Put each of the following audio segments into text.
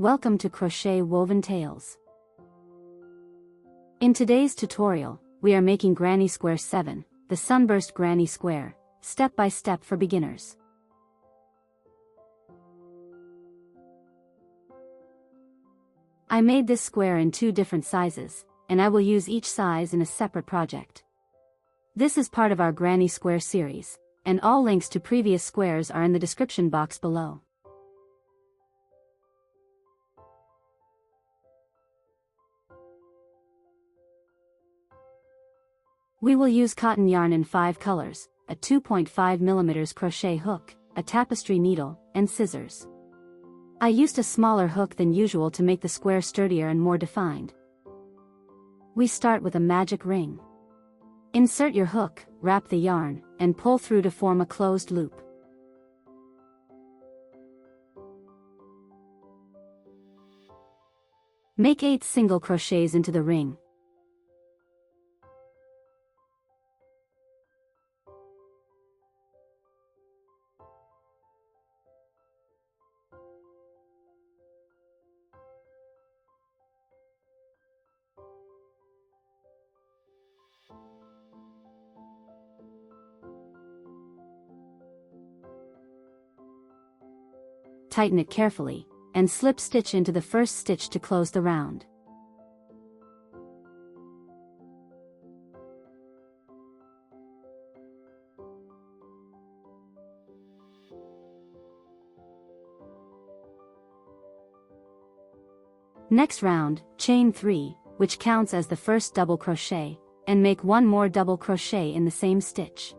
Welcome to Crochet Woven Tales. In today's tutorial, we are making Granny Square 7, the Sunburst Granny Square, step by step for beginners. I made this square in 2 different sizes, and I will use each size in a separate project. This is part of our Granny Square series, and all links to previous squares are in the description box below. We will use cotton yarn in 5 colors, a 2.5 mm crochet hook, a tapestry needle, and scissors. I used a smaller hook than usual to make the square sturdier and more defined. We start with a magic ring. Insert your hook, wrap the yarn, and pull through to form a closed loop. Make 8 single crochets into the ring. Tighten it carefully, and slip stitch into the first stitch to close the round. Next round, chain 3, which counts as the first double crochet, and make 1 more double crochet in the same stitch.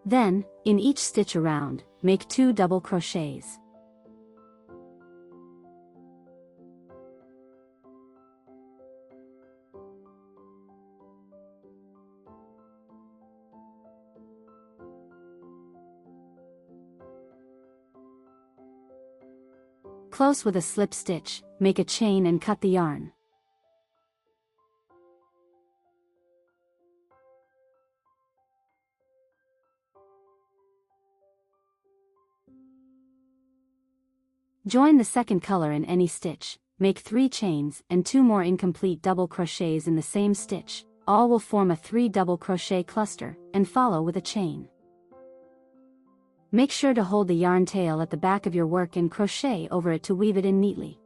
Then, in each stitch around, make 2 double crochets. Close with a slip stitch, make a chain and cut the yarn. Join the second color in any stitch, make 3 chains and 2 more incomplete double crochets in the same stitch, all will form a 3 double crochet cluster, and follow with a chain. Make sure to hold the yarn tail at the back of your work and crochet over it to weave it in neatly.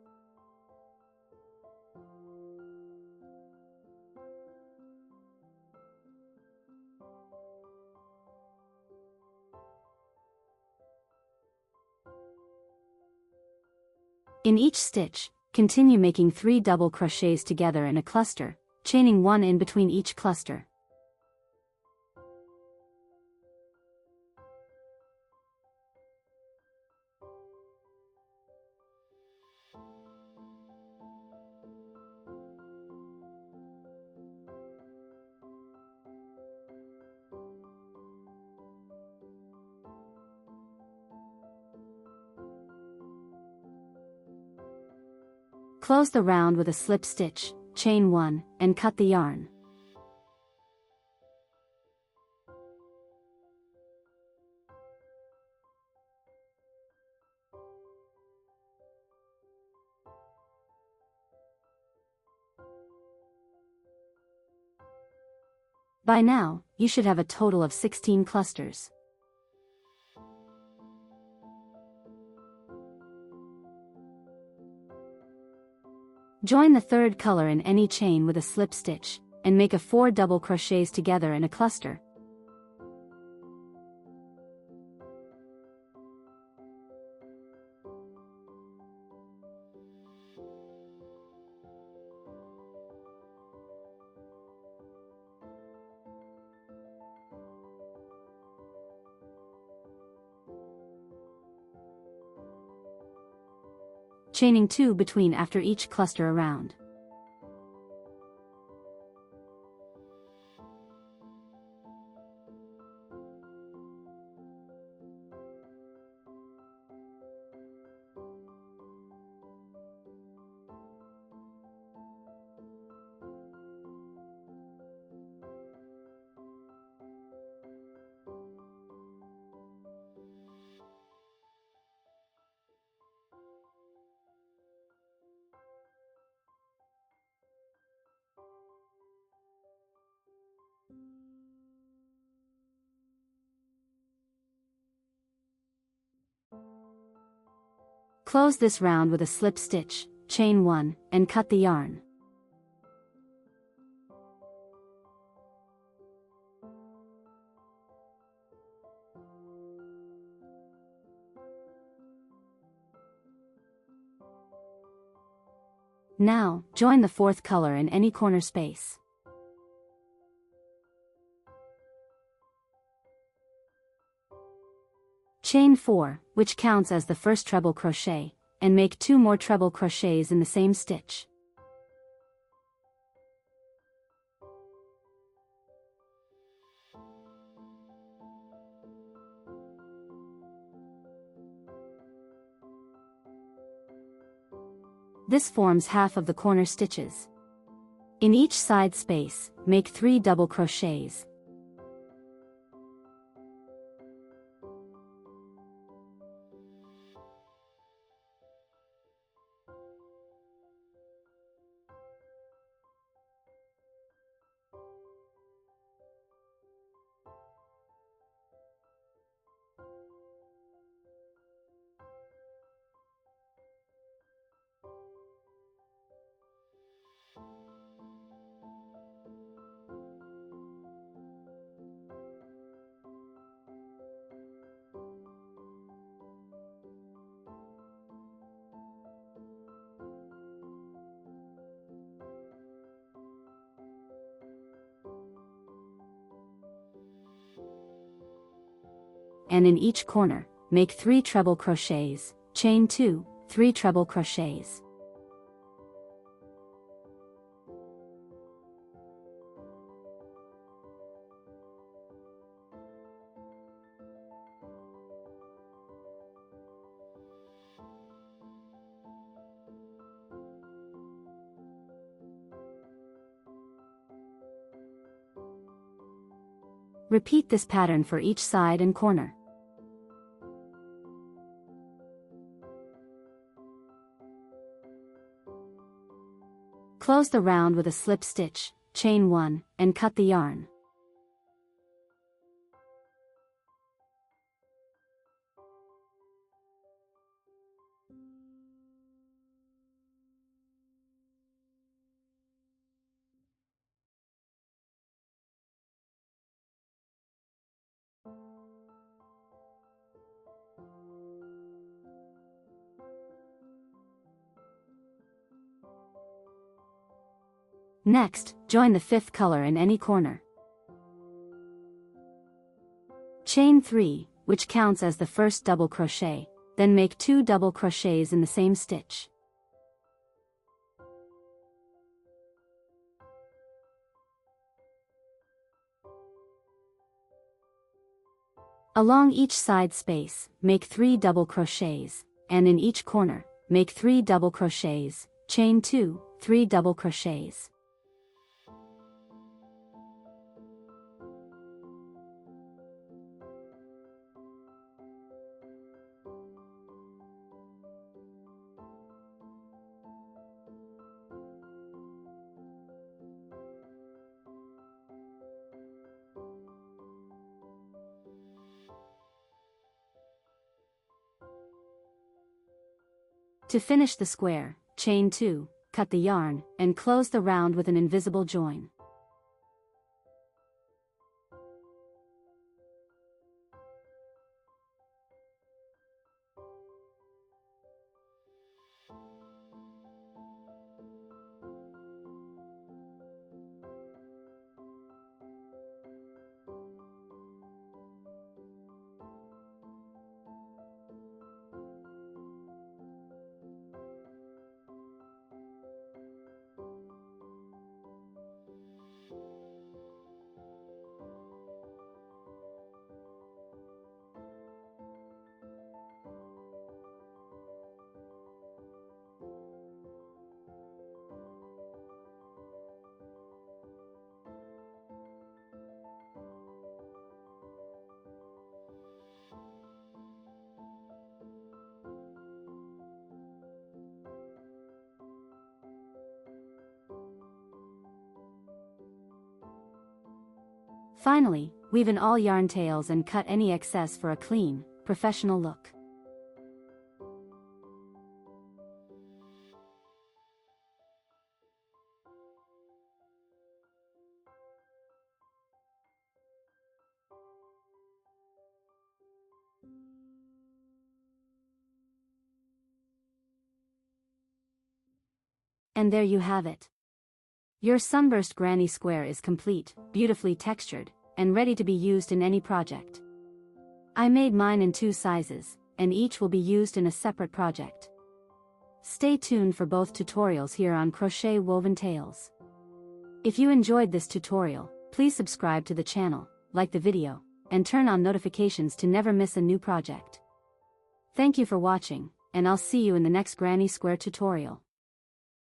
In each stitch, continue making 3 double crochets together in a cluster, chaining 1 in between each cluster. Close the round with a slip stitch, chain 1, and cut the yarn. By now, you should have a total of 16 clusters. Join the third color in any chain with a slip stitch, and make a 4 double crochets together in a cluster. Chaining 2 between after each cluster around. Close this round with a slip stitch, chain 1, and cut the yarn. Now, join the fourth color in any corner space. Chain 4, which counts as the first treble crochet, and make 2 more treble crochets in the same stitch. This forms half of the corner stitches. In each side space, make 3 double crochets. And in each corner, make 3 treble crochets, chain 2, 3 treble crochets. Repeat this pattern for each side and corner. Close the round with a slip stitch, chain 1, and cut the yarn. Next, join the fifth color in any corner. Chain 3, which counts as the first double crochet, then make 2 double crochets in the same stitch. Along each side space, make 3 double crochets, and in each corner, make 3 double crochets, chain 2, 3 double crochets. To finish the square, chain 2, cut the yarn, and close the round with an invisible join. Finally, weave in all yarn tails and cut any excess for a clean, professional look. And there you have it. Your sunburst granny square is complete, beautifully textured, and ready to be used in any project. I made mine in 2 sizes, and each will be used in a separate project. Stay tuned for both tutorials here on Crochet Woven Tales. If you enjoyed this tutorial, please subscribe to the channel, like the video, and turn on notifications to never miss a new project. Thank you for watching, and I'll see you in the next granny square tutorial.